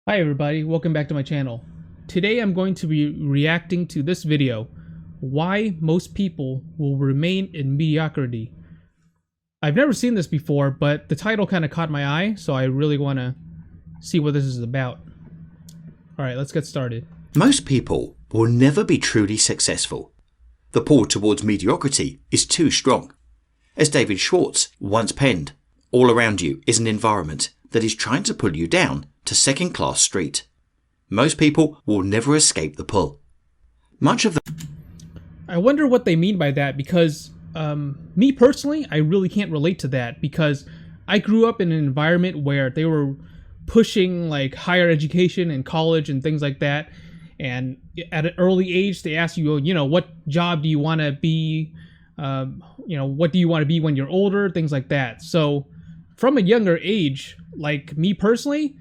Hi everybody, welcome back to my channel. Today I'm going to be reacting to this video, why most people will remain in mediocrity. I've never seen this before, but the title kind of caught my eye, so I really want to see what this is about. Alright, let's get started. Most people will never be truly successful. The pull towards mediocrity is too strong. As David Schwartz once penned, all around you is an environment that is trying to pull you down to second-class street. Most people will never escape the pull. I wonder what they mean by that, because me personally, I really can't relate to that, because I grew up in an environment where they were pushing like higher education and college and things like that, and at an early age they ask you, what job do you want to be, what do you want to be when you're older, things like that. So from a younger age, like me personally,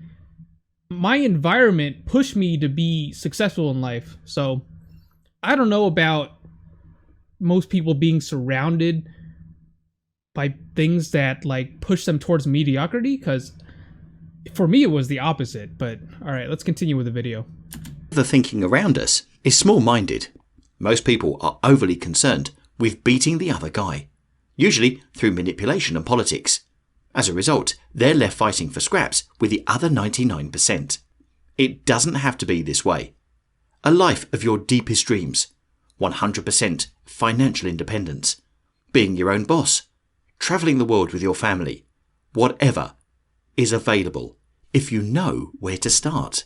my environment pushed me to be successful in life. So I don't know about most people being surrounded by things that like push them towards mediocrity, because for me it was the opposite. But all right, let's continue with the video. The thinking around us is small-minded. Most people are overly concerned with beating the other guy, usually through manipulation and politics. As a result, they're left fighting for scraps with the other 99%. It doesn't have to be this way. A life of your deepest dreams, 100% financial independence, being your own boss, travelling the world with your family, whatever, is available if you know where to start.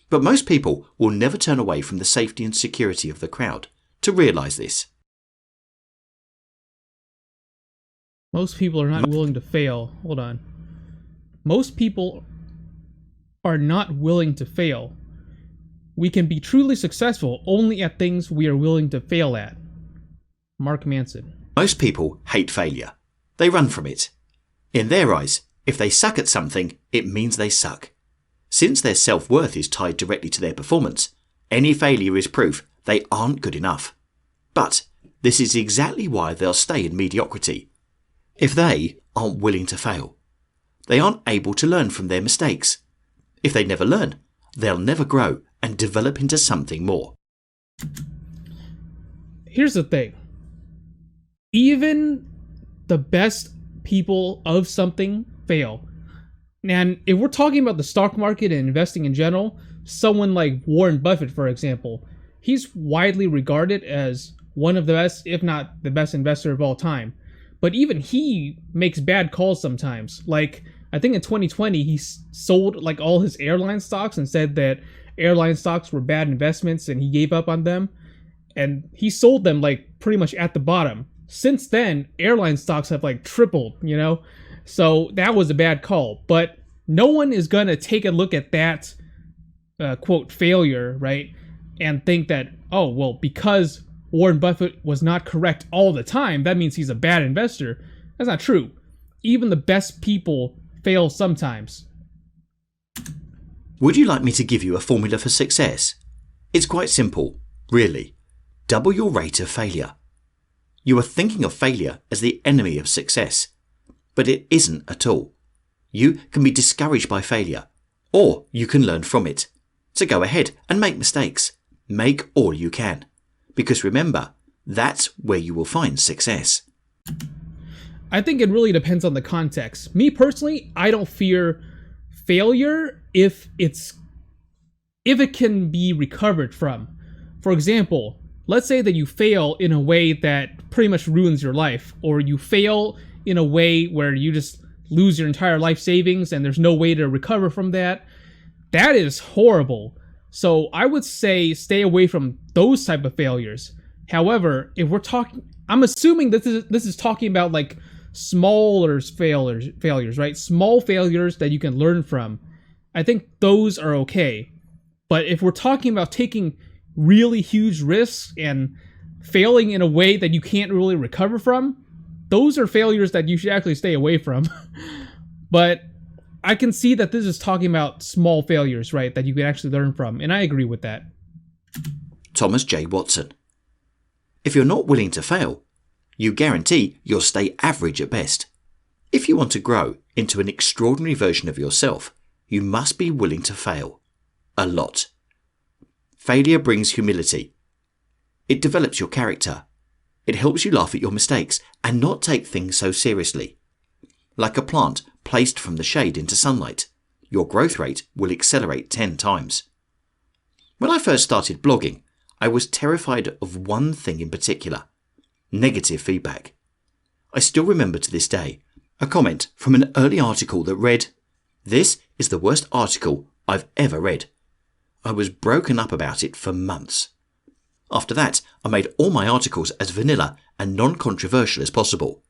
But most people will never turn away from the safety and security of the crowd to realise this. Most people are not willing to fail. Hold on. Most people are not willing to fail. We can be truly successful only at things we are willing to fail at. Mark Manson. Most people hate failure. They run from it. In their eyes, if they suck at something, it means they suck. Since their self-worth is tied directly to their performance, any failure is proof they aren't good enough. But this is exactly why they'll stay in mediocrity. If they aren't willing to fail, they aren't able to learn from their mistakes. If they never learn, they'll never grow and develop into something more. Here's the thing. Even the best people of something fail. And if we're talking about the stock market and investing in general, someone like Warren Buffett, for example, he's widely regarded as one of the best, if not the best investor of all time. But even he makes bad calls sometimes. Like, I think in 2020, he sold like all his airline stocks and said that airline stocks were bad investments and he gave up on them. And he sold them like pretty much at the bottom. Since then, airline stocks have like tripled, So that was a bad call. But no one is going to take a look at that, quote, failure, right? And think that, oh, well, because Warren Buffett was not correct all the time, that means he's a bad investor. That's not true. Even the best people fail sometimes. Would you like me to give you a formula for success? It's quite simple, really. Double your rate of failure. You are thinking of failure as the enemy of success, but it isn't at all. You can be discouraged by failure, or you can learn from it. So go ahead and make mistakes. Make all you can. Because remember, that's where you will find success. I think it really depends on the context. Me personally, I don't fear failure if it can be recovered from. For example, let's say that you fail in a way that pretty much ruins your life, or you fail in a way where you just lose your entire life savings and there's no way to recover from that. That is horrible. So I would say stay away from those type of failures. However, if we're talking, I'm assuming this is talking about like smaller failures, right? Small failures that you can learn from. I think those are okay. But if we're talking about taking really huge risks and failing in a way that you can't really recover from, those are failures that you should actually stay away from. But I can see that this is talking about small failures, right, that you can actually learn from, and I agree with that. Thomas J. Watson. If you're not willing to fail, you guarantee you'll stay average at best. If you want to grow into an extraordinary version of yourself, you must be willing to fail. A lot. Failure brings humility. It develops your character. It helps you laugh at your mistakes and not take things so seriously. Like a plant placed from the shade into sunlight, your growth rate will accelerate 10 times. When I first started blogging, I was terrified of one thing in particular: negative feedback. I still remember to this day a comment from an early article that read, "This is the worst article I've ever read." I was broken up about it for months. After that, I made all my articles as vanilla and non-controversial as possible.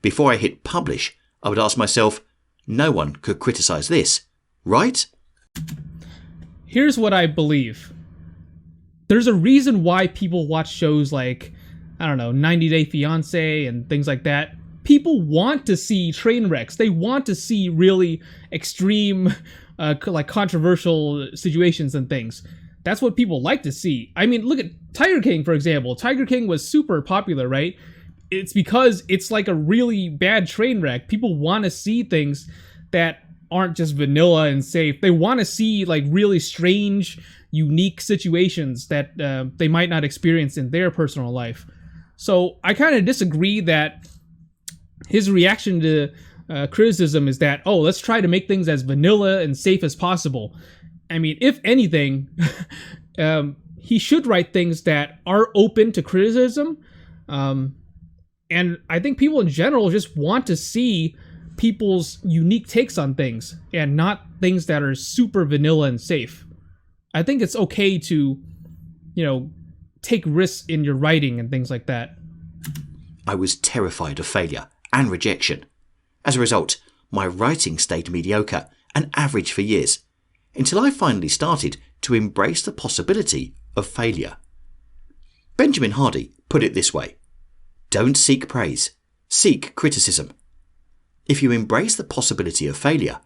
Before I hit publish, I would ask myself, no one could criticize this, right? Here's what I believe. There's a reason why people watch shows like, 90 Day Fiancé and things like that. People want to see train wrecks. They want to see really extreme, controversial situations and things. That's what people like to see. I mean, look at Tiger King, for example. Tiger King was super popular, right? It's because it's like a really bad train wreck. People want to see things that aren't just vanilla and safe. They want to see like really strange, unique situations that they might not experience in their personal life. So I kind of disagree that his reaction to criticism is that, oh, let's try to make things as vanilla and safe as possible. I mean, if anything, he should write things that are open to criticism. And I think people in general just want to see people's unique takes on things and not things that are super vanilla and safe. I think it's okay to, take risks in your writing and things like that. I was terrified of failure and rejection. As a result, my writing stayed mediocre and average for years, until I finally started to embrace the possibility of failure. Benjamin Hardy put it this way: don't seek praise, seek criticism. If you embrace the possibility of failure,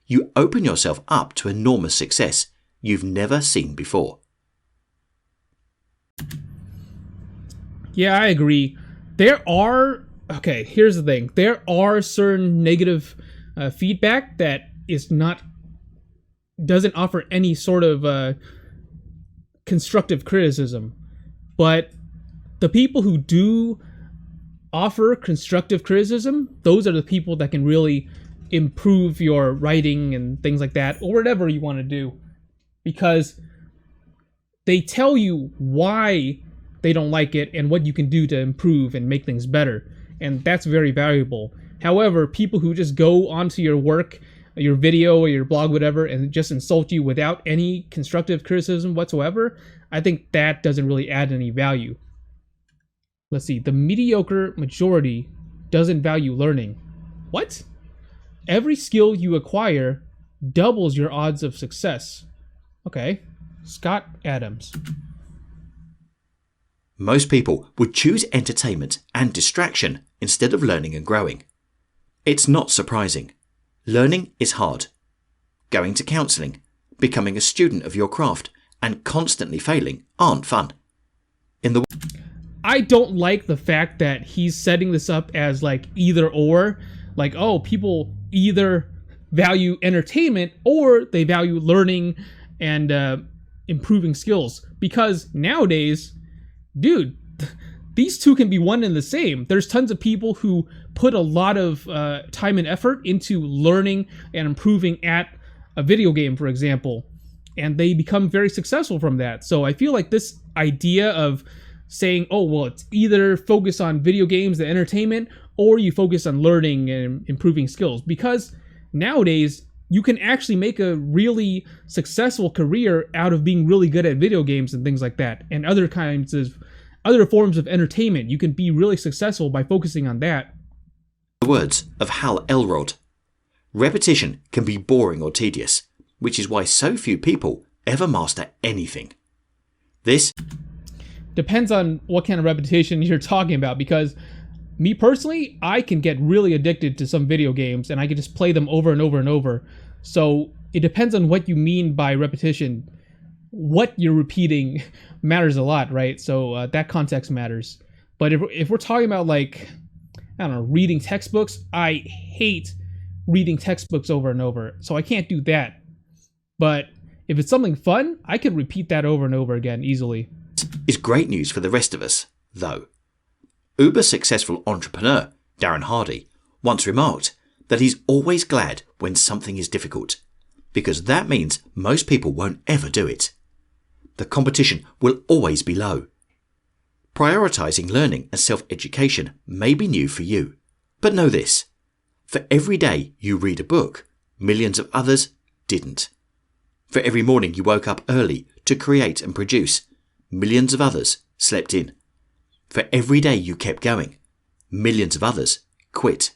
you open yourself up to enormous success you've never seen before. Yeah, I agree. Here's the thing. There are certain negative feedback that doesn't offer any sort of constructive criticism. But the people who do offer constructive criticism, those are the people that can really improve your writing and things like that, or whatever you want to do. Because they tell you why they don't like it and what you can do to improve and make things better. And that's very valuable. However, people who just go onto your work, your video or your blog, whatever, and just insult you without any constructive criticism whatsoever, I think that doesn't really add any value. Let's see. The mediocre majority doesn't value learning. What? Every skill you acquire doubles your odds of success. Okay. Scott Adams. Most people would choose entertainment and distraction instead of learning and growing. It's not surprising. Learning is hard. Going to counselling, becoming a student of your craft, and constantly failing aren't fun. I don't like the fact that he's setting this up as like either or. Like, oh, people either value entertainment or they value learning and improving skills. Because nowadays, dude, these two can be one and the same. There's tons of people who put a lot of time and effort into learning and improving at a video game, for example, and they become very successful from that. So I feel like this idea of saying, oh, well, it's either focus on video games, the entertainment, or you focus on learning and improving skills. Because nowadays, you can actually make a really successful career out of being really good at video games and things like that, and other forms of entertainment. You can be really successful by focusing on that. The words of Hal Elrod: repetition can be boring or tedious, which is why so few people ever master anything. This depends on what kind of repetition you're talking about, because me personally, I can get really addicted to some video games and I can just play them over and over and over. So it depends on what you mean by repetition. What you're repeating matters a lot, right? So that context matters. But if we're talking about, like, I don't know, reading textbooks, I hate reading textbooks over and over. So I can't do that. But if it's something fun, I could repeat that over and over again easily. Is great news for the rest of us, though. Uber successful entrepreneur Darren Hardy once remarked that he's always glad when something is difficult, because that means most people won't ever do it. The competition will always be low. Prioritising learning and self-education may be new for you, but know this: for every day you read a book, millions of others didn't. For every morning you woke up early to create and produce, millions of others slept in. For every day you kept going, millions of others quit.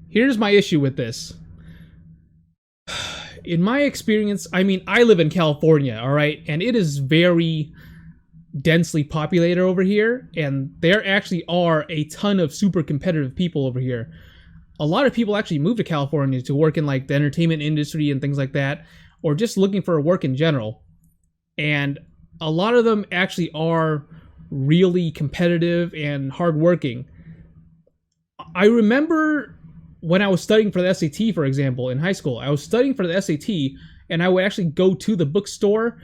Here's my issue with this. In my experience, I mean, I live in California, all right, and it is very densely populated over here, and there actually are a ton of super competitive people over here. A lot of people actually move to California to work in like the entertainment industry and things like that, or just looking for work in general. And a lot of them actually are really competitive and hardworking. I remember when I was studying for the SAT, for example, in high school, I was studying for the SAT, and I would actually go to the bookstore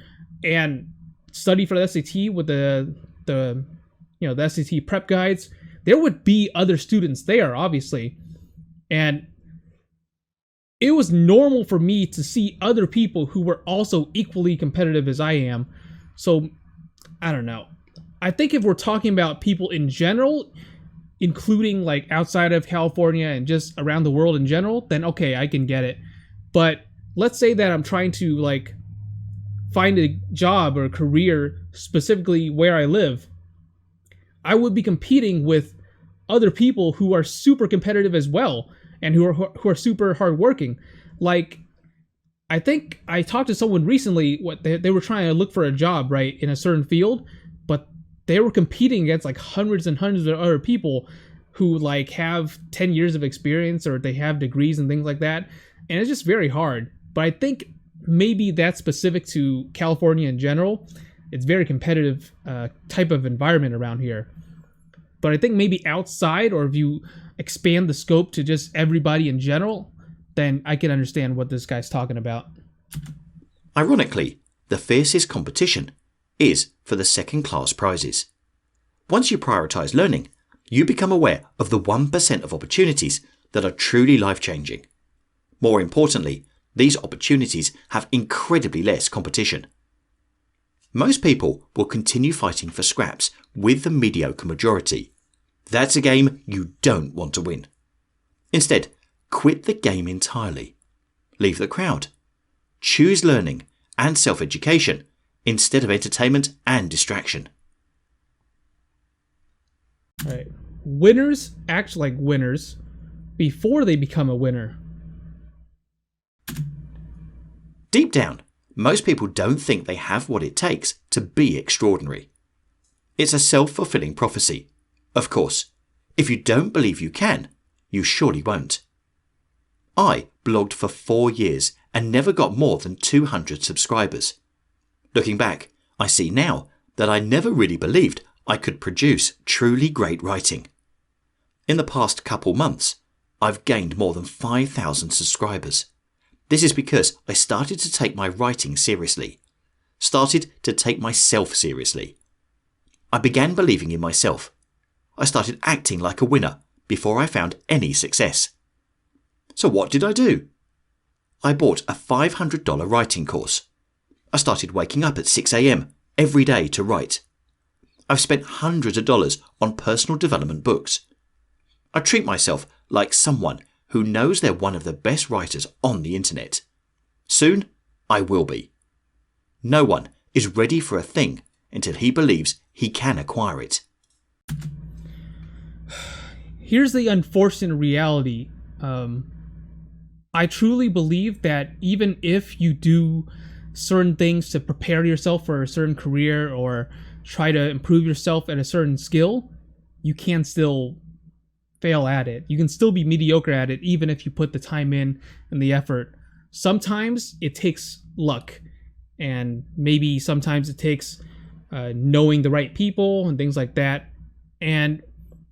and study for the SAT with the SAT prep guides. There would be other students there, obviously, and it was normal for me to see other people who were also equally competitive as I am. So, I don't know. I think if we're talking about people in general, including like outside of California and just around the world in general, then okay, I can get it. But let's say that I'm trying to like find a job or a career specifically where I live. I would be competing with other people who are super competitive as well and who are super hardworking. Like, I think I talked to someone recently. What they were trying to look for a job, right, in a certain field, but they were competing against like hundreds and hundreds of other people who like have 10 years of experience or they have degrees and things like that. And it's just very hard. But I think maybe that's specific to California in general. It's very competitive type of environment around here. But I think maybe outside, or if you expand the scope to just everybody in general, then I can understand what this guy's talking about. Ironically, the fiercest competition is for the second-class prizes. Once you prioritise learning, you become aware of the 1% of opportunities that are truly life-changing. More importantly, these opportunities have incredibly less competition. Most people will continue fighting for scraps with the mediocre majority. That's a game you don't want to win. Instead, quit the game entirely. Leave the crowd. Choose learning and self-education instead of entertainment and distraction. Right. Winners act like winners before they become a winner. Deep down, most people don't think they have what it takes to be extraordinary. It's a self-fulfilling prophecy. Of course, if you don't believe you can, you surely won't. I blogged for 4 years and never got more than 200 subscribers. Looking back, I see now that I never really believed I could produce truly great writing. In the past couple months, I've gained more than 5,000 subscribers. This is because I started to take my writing seriously, started to take myself seriously. I began believing in myself. I started acting like a winner before I found any success. So what did I do? I bought a $500 writing course. I started waking up at 6 a.m. every day to write. I've spent hundreds of dollars on personal development books. I treat myself like someone who knows they're one of the best writers on the internet. Soon, I will be. No one is ready for a thing until he believes he can acquire it. Here's the unfortunate reality. I truly believe that even if you do certain things to prepare yourself for a certain career or try to improve yourself at a certain skill, you can still fail at it. You can still be mediocre at it even if you put the time in and the effort. Sometimes it takes luck, and maybe sometimes it takes knowing the right people and things like that. And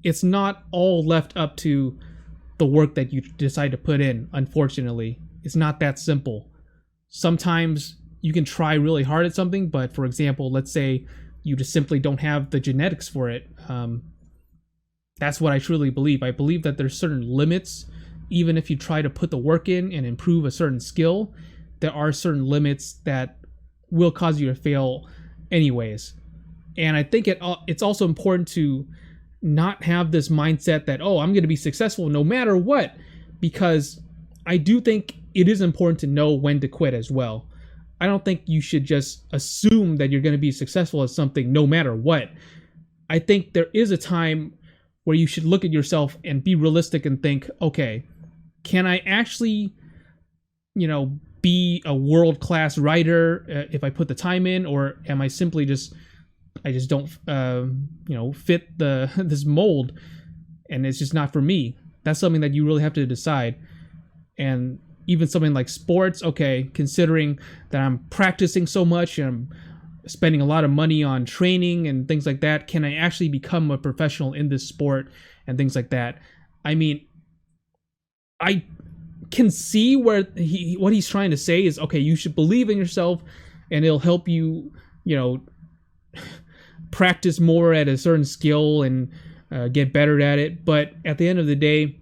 it's not all left up to the work that you decide to put in, unfortunately. It's not that simple. Sometimes you can try really hard at something, but for example, let's say you just simply don't have the genetics for it. That's what I truly believe. I believe that there's certain limits. Even if you try to put the work in and improve a certain skill, there are certain limits that will cause you to fail anyways. And I think it's also important to not have this mindset that, oh, I'm going to be successful no matter what, because I do think it is important to know when to quit as well. I don't think you should just assume that you're going to be successful at something no matter what. I think there is a time where you should look at yourself and be realistic and think, okay, can I actually, be a world-class writer if I put the time in, or am I simply I just don't, fit this mold, and it's just not for me. That's something that you really have to decide. And even something like sports, okay, considering that I'm practicing so much and I'm spending a lot of money on training and things like that, can I actually become a professional in this sport and things like that? I mean, I can see where what he's trying to say is, okay, you should believe in yourself and it'll help you, practice more at a certain skill and get better at it. But at the end of the day,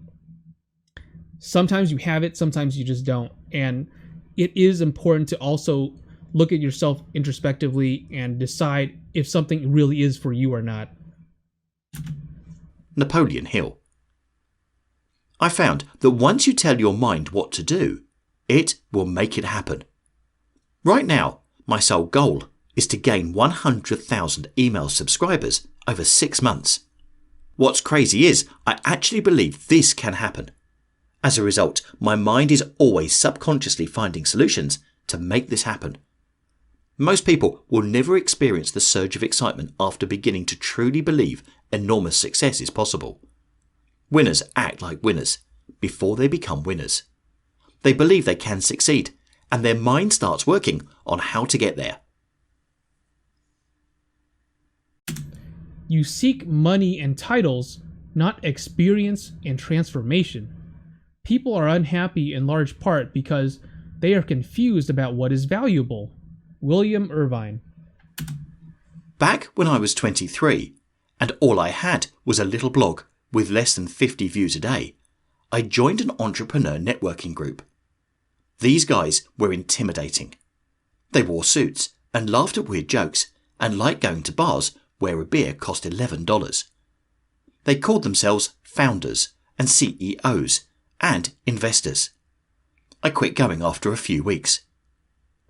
sometimes you have it, sometimes you just don't. And it is important to also look at yourself introspectively and decide if something really is for you or not. Napoleon Hill. I found that once you tell your mind what to do, it will make it happen. Right now, my sole goal is to gain 100,000 email subscribers over 6 months. What's crazy is I actually believe this can happen. As a result, my mind is always subconsciously finding solutions to make this happen. Most people will never experience the surge of excitement after beginning to truly believe enormous success is possible. Winners act like winners before they become winners. They believe they can succeed, and their mind starts working on how to get there. You seek money and titles, not experience and transformation. People are unhappy in large part because they are confused about what is valuable. William Irvine. Back when I was 23, and all I had was a little blog with less than 50 views a day, I joined an entrepreneur networking group. These guys were intimidating. They wore suits and laughed at weird jokes and liked going to bars where a beer cost $11. They called themselves founders and CEOs and investors. I quit going after a few weeks.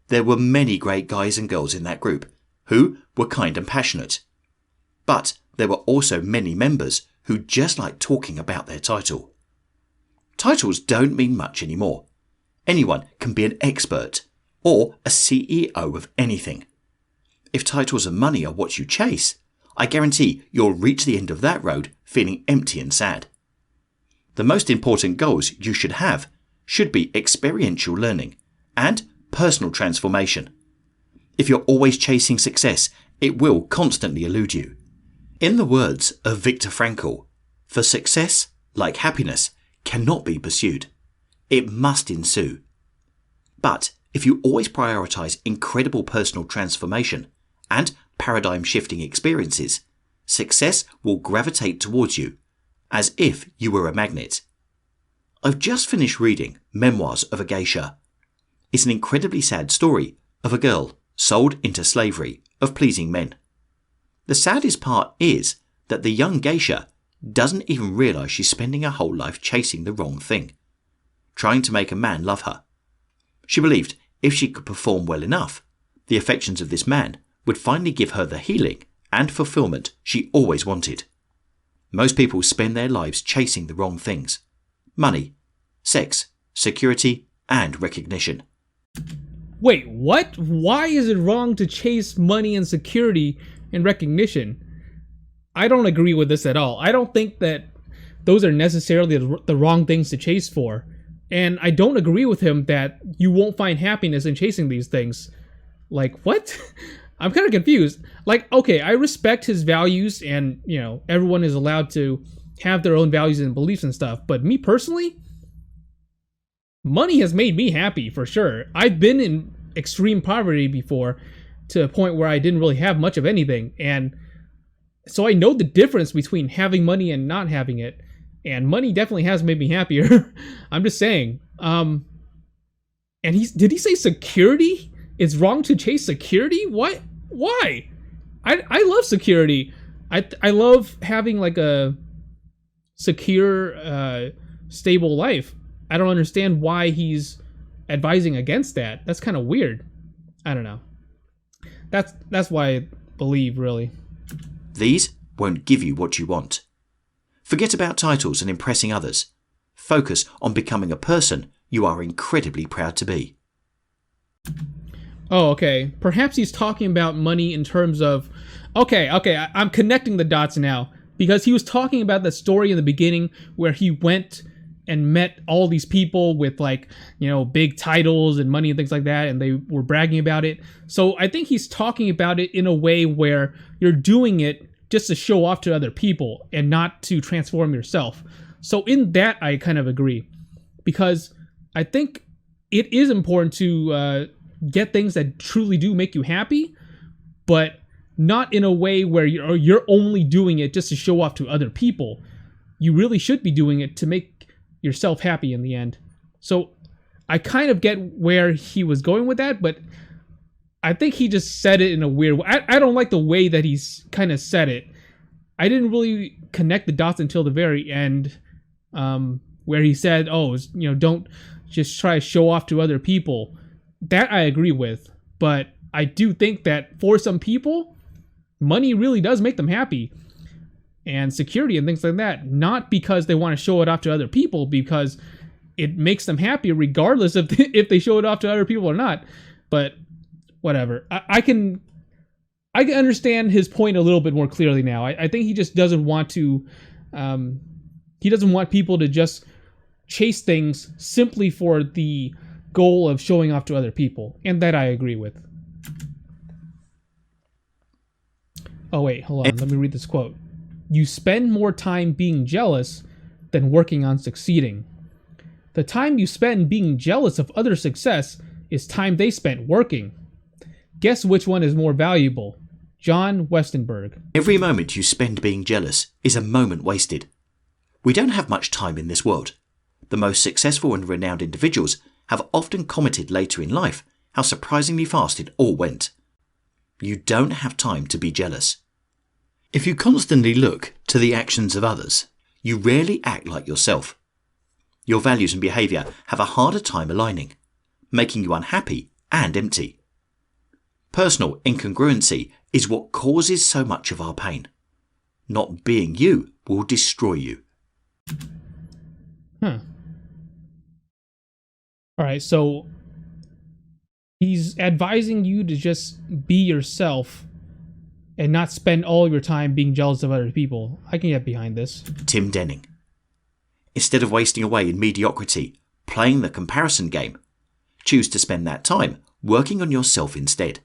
There were many great guys and girls in that group who were kind and passionate. But there were also many members who just liked talking about their title. Titles don't mean much anymore. Anyone can be an expert or a CEO of anything. If titles and money are what you chase, I guarantee you'll reach the end of that road feeling empty and sad. The most important goals you should have should be experiential learning and personal transformation. If you're always chasing success, it will constantly elude you. In the words of Viktor Frankl, for success, like happiness, cannot be pursued. It must ensue. But if you always prioritize incredible personal transformation and paradigm-shifting experiences, success will gravitate towards you, as if you were a magnet. I've just finished reading Memoirs of a Geisha. It's an incredibly sad story of a girl sold into slavery of pleasing men. The saddest part is that the young geisha doesn't even realise she's spending her whole life chasing the wrong thing, trying to make a man love her. She believed if she could perform well enough, the affections of this man would finally give her the healing and fulfillment she always wanted. Most people spend their lives chasing the wrong things: money, sex, security, and recognition. Wait, what? Why is it wrong to chase money and security and recognition? I don't agree with this at all. I don't think that those are necessarily the wrong things to chase for. And I don't agree with him that you won't find happiness in chasing these things. Like, what? I'm kind of confused. Like, okay, I respect his values and, everyone is allowed to have their own values and beliefs and stuff. But me personally, money has made me happy for sure. I've been in extreme poverty before, to a point where I didn't really have much of anything, and so I know the difference between having money and not having it. And money definitely has made me happier. I'm just saying. And did he say security? It's wrong to chase security? What? Why? I love security. I love having like a secure, stable life. I don't understand why he's advising against that. That's kind of weird. I don't know. That's why I believe, really. These won't give you what you want. Forget about titles and impressing others. Focus on becoming a person you are incredibly proud to be. Oh, okay. Perhaps he's talking about money in terms of... Okay, I'm connecting the dots now. Because he was talking about the story in the beginning where he went and met all these people with, like, you know, big titles and money and things like that, and they were bragging about it. So I think he's talking about it in a way where you're doing it just to show off to other people and not to transform yourself. So in that, I kind of agree. Because I think it is important to get things that truly do make you happy, but not in a way where you're only doing it just to show off to other people. You really should be doing it to make yourself happy in the end. So I kind of get where he was going with that, but I think he just said it in a weird way. I don't like the way that he's kind of said it. I didn't really connect the dots until the very end, where he said, oh, you know, don't just try to show off to other people. That I agree with, but I do think that for some people, money really does make them happy. And security and things like that, not because they want to show it off to other people, because it makes them happy regardless of if they show it off to other people or not. But whatever. I can understand his point a little bit more clearly now. I think he just doesn't want to... he doesn't want people to just chase things simply for the goal of showing off to other people. And that I agree with. Oh, wait, hold on. Let me read this quote. You spend more time being jealous than working on succeeding. The time you spend being jealous of others' success is time they spent working. Guess which one is more valuable? John Westenberg. Every moment you spend being jealous is a moment wasted. We don't have much time in this world. The most successful and renowned individuals have often commented later in life how surprisingly fast it all went. You don't have time to be jealous. If you constantly look to the actions of others, you rarely act like yourself. Your values and behaviour have a harder time aligning, making you unhappy and empty. Personal incongruency is what causes so much of our pain. Not being you will destroy you. Alright, so he's advising you to just be yourself and not spend all your time being jealous of other people. I can get behind this. Tim Denning. Instead of wasting away in mediocrity, playing the comparison game, choose to spend that time working on yourself instead.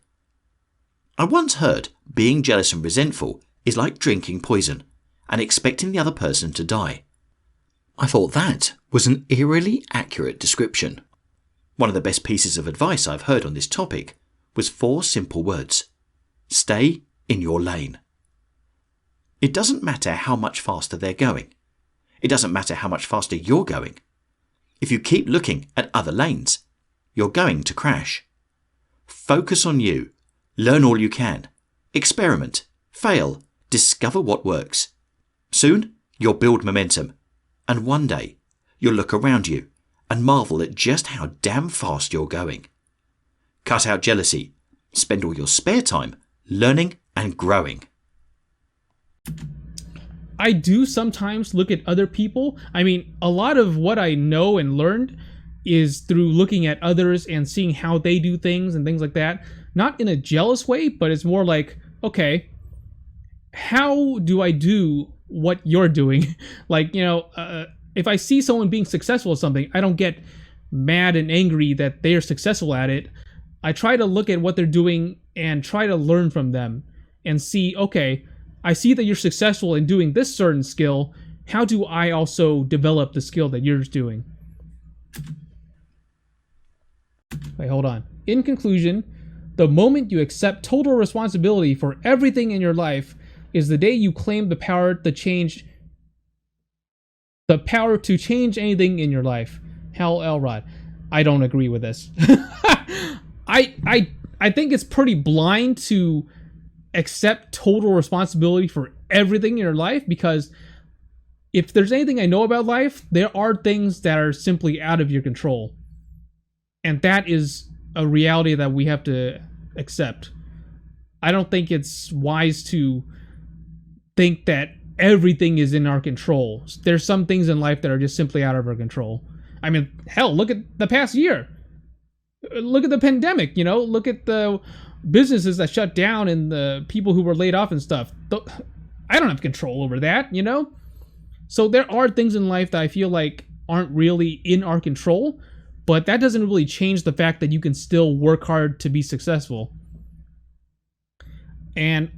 I once heard being jealous and resentful is like drinking poison and expecting the other person to die. I thought that was an eerily accurate description. One of the best pieces of advice I've heard on this topic was 4 simple words. Stay in your lane. It doesn't matter how much faster they're going. It doesn't matter how much faster you're going. If you keep looking at other lanes, you're going to crash. Focus on you. Learn all you can. Experiment. Fail. Discover what works. Soon, you'll build momentum. And one day, you'll look around you and marvel at just how damn fast you're going. Cut out jealousy. Spend all your spare time learning and growing. I do sometimes look at other people. I mean, a lot of what I know and learned is through looking at others and seeing how they do things and things like that. Not in a jealous way, but it's more like, okay, how do I do what you're doing? Like, you know, if I see someone being successful at something, I don't get mad and angry that they're successful at it. I try to look at what they're doing and try to learn from them and see, okay, I see that you're successful in doing this certain skill. how do I also develop the skill that you're doing? Wait, hold on. In conclusion, the moment you accept total responsibility for everything in your life is the day you claim the power to change anything in your life. Hal Elrod. I don't agree with this. I think it's pretty blind to accept total responsibility for everything in your life, because if there's anything I know about life, there are things that are simply out of your control. And that is a reality that we have to accept. I don't think it's wise to think that everything is in our control. There's some things in life that are just simply out of our control. I mean, hell, look at the past year. Look at the pandemic, you know? Look at the businesses that shut down and the people who were laid off and stuff. I don't have control over that, you know? So there are things in life that I feel like aren't really in our control, but that doesn't really change the fact that you can still work hard to be successful. And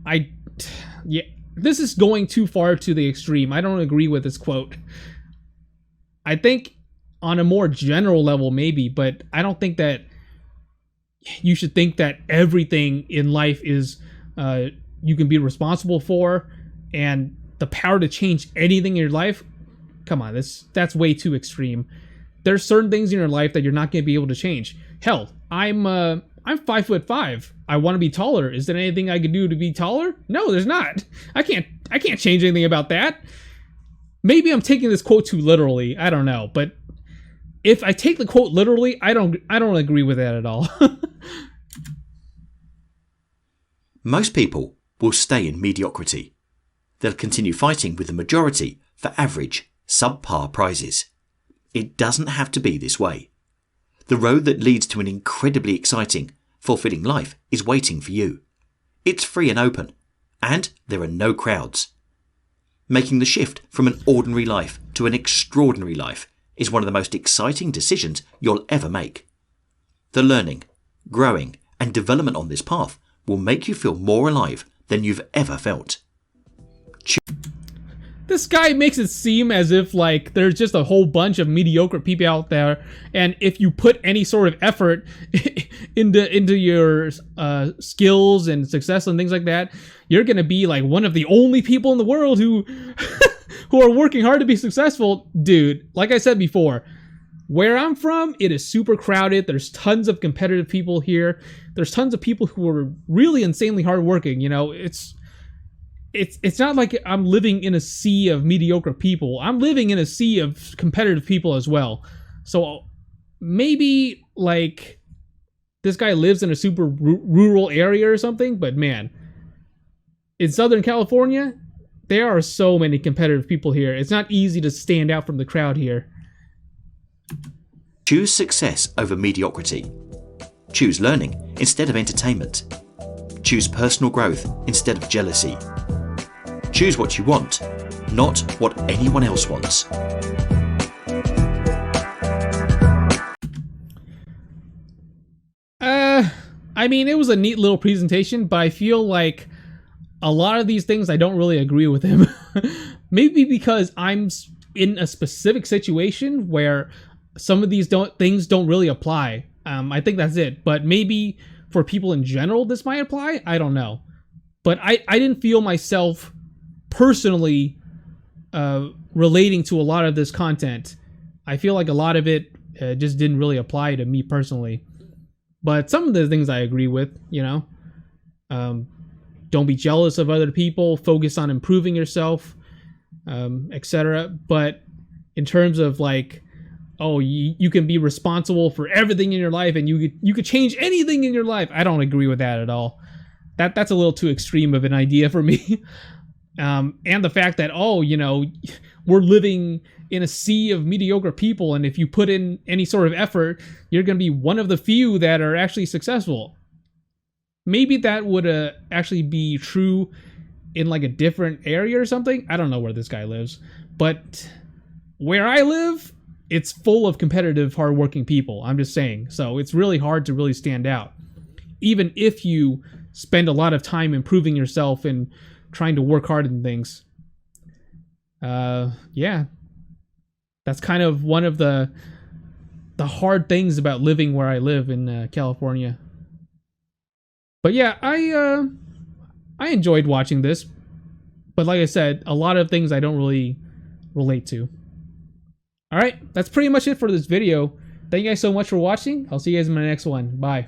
yeah, this is going too far to the extreme. I don't agree with this quote. I think on a more general level, maybe, but I don't think that you should think that everything in life is you can be responsible for, and the power to change anything in your life. Come on, that's way too extreme. There's certain things in your life that you're not going to be able to change. Hell, I'm 5'5". I want to be taller. Is there anything I can do to be taller? No, there's not. I can't change anything about that. Maybe I'm taking this quote too literally. I don't know, but if I take the quote literally, I don't agree with that at all. Most people will stay in mediocrity. They'll continue fighting with the majority for average, subpar prizes. It doesn't have to be this way. The road that leads to an incredibly exciting, fulfilling life is waiting for you. It's free and open, and there are no crowds. Making the shift from an ordinary life to an extraordinary life is one of the most exciting decisions you'll ever make. The learning, growing, and development on this path will make you feel more alive than you've ever felt. This guy makes it seem as if like there's just a whole bunch of mediocre people out there, and if you put any sort of effort into your skills and success and things like that, you're gonna be like one of the only people in the world who who are working hard to be successful. Dude, like I said before, where I'm from, it is super crowded. There's tons of competitive people here. There's tons of people who are really insanely hardworking. You know, it's not like I'm living in a sea of mediocre people. I'm living in a sea of competitive people as well. So maybe like this guy lives in a super rural area or something, but man, in Southern California, there are so many competitive people here. It's not easy to stand out from the crowd here. Choose success over mediocrity. Choose learning instead of entertainment. Choose personal growth instead of jealousy. Choose what you want, not what anyone else wants. I mean, it was a neat little presentation, but I feel like a lot of these things I don't really agree with him. Maybe because I'm in a specific situation where some of these things don't really apply. I think that's it. But maybe for people in general, this might apply. I don't know. But I didn't feel myself personally relating to a lot of this content. I feel like a lot of it just didn't really apply to me personally. But some of the things I agree with, you know. Don't be jealous of other people. Focus on improving yourself, etc. But in terms of like, oh, you can be responsible for everything in your life and you could change anything in your life, I don't agree with that at all. That's a little too extreme of an idea for me. And the fact that, oh, you know, we're living in a sea of mediocre people, and if you put in any sort of effort, you're going to be one of the few that are actually successful. Maybe that would actually be true in like a different area or something. I don't know where this guy lives, but where I live, it's full of competitive, hardworking people. I'm just saying. So it's really hard to really stand out, even if you spend a lot of time improving yourself and trying to work hard in things. Yeah, that's kind of one of the hard things about living where I live in California. But yeah, I enjoyed watching this, but like I said, a lot of things I don't really relate to. All right, that's pretty much it for this video. Thank you guys so much for watching. I'll see you guys in my next one. Bye.